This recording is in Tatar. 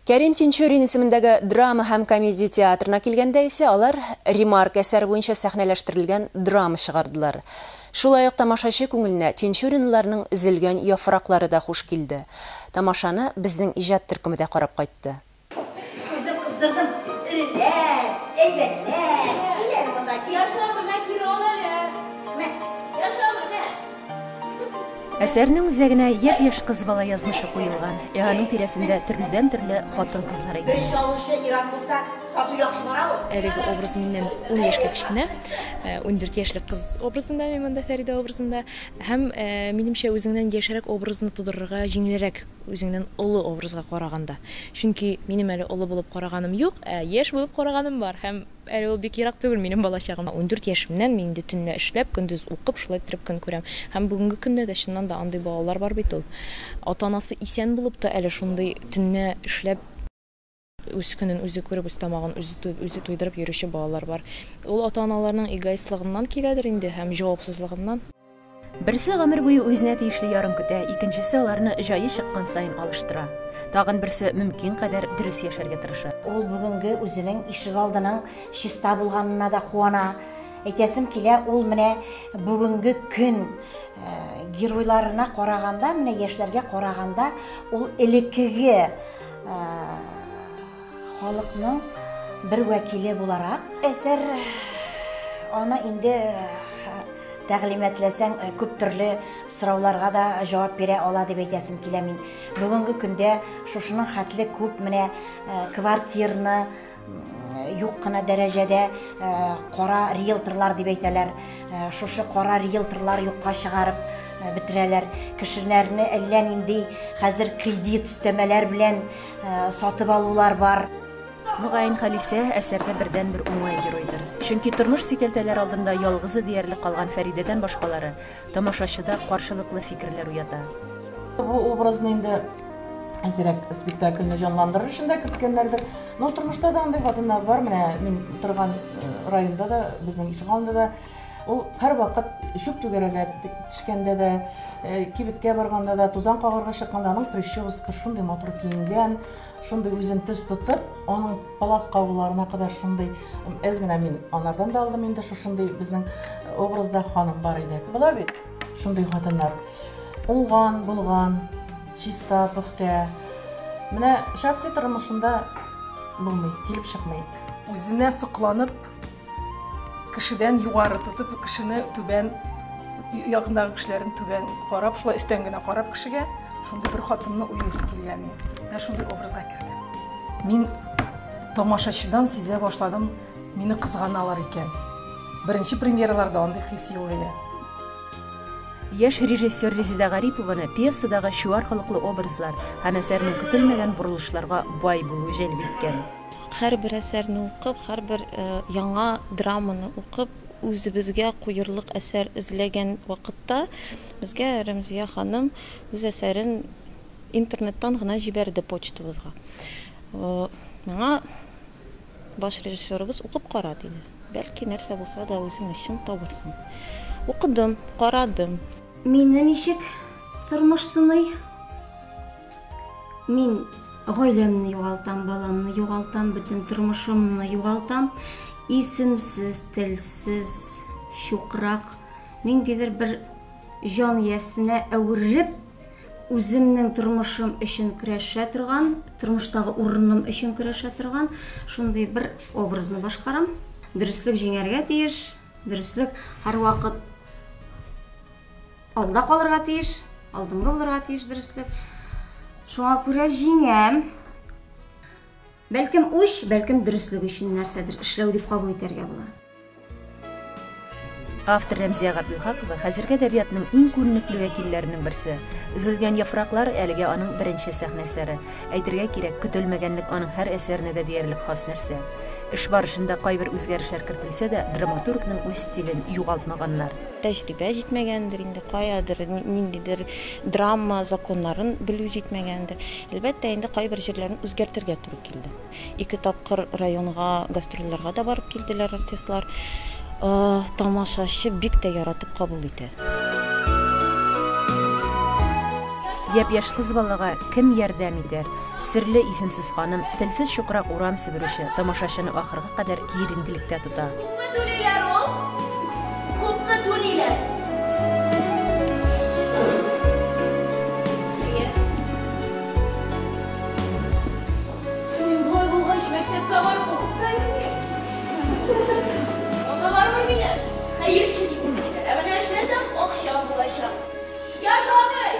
Кәрим Тинчурин исемендәге драма һәм комедия театрына килгәндә исә алар Ремарк әсәре буенча сәхнәләштерелгән драма чыгардылар. Шулай ук тамашачы күңеленә Тинчуринларның өзелгән яфраклары да хуш килде. Тамашаны безнең иҗат төркеме дә карап кайтты. Кыздырдым. Иреләр, әйбәтләр. Киләр монда ки. Яшамы мәкир алалар. Яшамы мә. Әсәрнең үзәгенә япь-яшь кыз бала язмышы куелган. Аның тирәсендә төрледән-төрле хатын-кызлар әйтә. Беренче алучы Иран булса, сату яхшы бара ул. Әлеге образ миннән 10 яшькә кечкенә. 14 яшьлек кыз образында, мен монда Фәрида образында һәм минемчә үзеңнән яшәрәк образны тудырырга җиңелрәк үзеңнән олы образга караганда. Чөнки минем әле олы булып караганым юк, яшь булып караганым бар һәм әле ул бик ерак түгел минем балачагым. 14 яшемнән мин инде төнлә эшләп, күндез укып, шулай торып көн күрәм. Һәм бүгенге көндә дә чыннан да андый балалар бар бит ул. Ата-анасы исән булып та әле шундый төнлә эшләп үз көнен үзе күреп, үз тамагын үзе туйдырып йөрүче балалар бар. Ул ата-аналарның эгоистлыгыннан киләдер инде һәм җавапсызлыгыннан. Берсе гомер буе үзенә тиешле ярым көтә, икенчесе аларны җае чыккан сайын алыштыра. Тагын берсе мөмкин кадәр дөрес яшәргә тырыша. Ул бүгенге үзенең ишек алдының чиста булганына да куана. Әйтәсем килә, ул менә бүгенге көн геройларына караганда, менә яшьләргә караганда, ул элеккеге халыкның бер вәкиле буларак, әсәр аны инде тәгълиматласаң күп төрле сорауларга да җавап бирә ала дип әйтәсем килә мин. Бүгенге көндә шушының хәтле күп менә квартирны юк кына дәрәҗәдә кара риэлторлар дип әйтәләр. Шушы кара риэлторлар юкка чыгарып бетерәләр. Кешеләрне әллә нинди хәзер кредит өстәмәләр белән сатып алулар бар. Мөгаен Халисә әсәрдә бердән-бер уңай геройдыр. Чөнки тормыш сикәлтәләр алдында ялгызы диярлек калган Фәридәдән башкалары тамашачыда каршылыклы фикерләр уята. Бу образны инде әзрәк спектакльне җанландырыр өчен дә керткәннәрдер. Но тормышта да андый хатыннар бар. Менә мин торган районда да, безнең ишек алдында да ул һәр вакыт шук түгәрәгә төшкәндә дә, кибеткә барганда да, тузан кагарга чыкканда аның прическа шундый матур киенгән, шундый үзен төс тотып, аның палас кагыларына кадәр шундый әз генә мин анардан да алдым инде шундый безнең образда ханым бар иде. Була бит шундый хатыннар. Уңган, булган, чиста, пөхтә. Менә шәхси тормышында булмый, килеп чыкмый. Үзенә сокланып, кешедән югары тотып, кешене түбән, ягындагы кешеләрен түбән карап, шулай өстән генә карап кешегә, шундый бер хатынны уйлыйсы килгән. Менә шундый образга кирдем. Мин тамашачыдан сизә башладым, мине кызганалар икән. Беренче премьераларда андый хис юк иде. Яшь режиссер Резида Гарипованы пьесадагы чуар халыклы образлар һәм әсәрнең көтелмәгән бурылышларга бай булуы җәлеп иткән. Һәрбер әсәрне укып, һәрбер яңа драманы укып, үзебезгә куерлык әсәр эзләгән вакытта безгә Рәмзия ханым үз әсәрен интернеттан гына җибәрде почтабызга. Миңа баш режиссерыбыз укып кара диде. Бәлки нәрсә булса да үзең өчен табырсың. Укыдым, карадым. Мине ничек тормыш сыный? Мин гаиләмне югалтам, баламны югалтам, бөтен тормышымны югалтам. Исемсез, телсез, шукрак, ниндидер бер җан иясенә әверелеп, үземнең тормышым өчен көрәшә торган, тормыштагы урыным өчен көрәшә торган, шундый бер образны башкарам. Дөрестлек җиңәргә тиеш, дөрестлек һәр вакыт алда калырга тиеш, алдыңда булырга тиеш дөрестлек. Шуңа күрә җиңәм. Бәлкем үч, бәлкем дөрестлек өчен нәрсәдер эшләү дип кабул итәргә була. Автор Рәмзия Габдулхакова хәзерге әдәбиятның иң күренекле вәкилләренең берсе. Өзелгән яфраклар әлегә аның беренче сәхнәсәре. Әйтергә кирәк, көтелмәгәнлек аның һәр әсәренә дә диярлек хас нәрсә. Эш барышында кайбер үзгәрешләр кертелсә дә, драматургның үз стилен югалтмаганнар. Тәҗрибә җитмәгәндер инде, каядыр ниндидер драма законнарын белү җитмәгәндер. Әлбәттә, инде кайбер җирләрен үзгәртергә туры килде. 2 тапкыр районга гастрольләргә дә барып килделәр артистлар. Тамашачы бик тә яратып кабул итә. Яп-яш кыз балага кем ярдәм итәр? Серле исемсез ханым, телсез шукрак урам сиберүче, тамашачыны ахырга кадәр киеренкелектә тота. Күпме түлиләр? Син болай булгач мәктәпкә барып укып та йөрмим. Анда бармый мине. Хәерче итеп әйтәләр. Ә менә эшләсәм акчам булачак. Яш абый,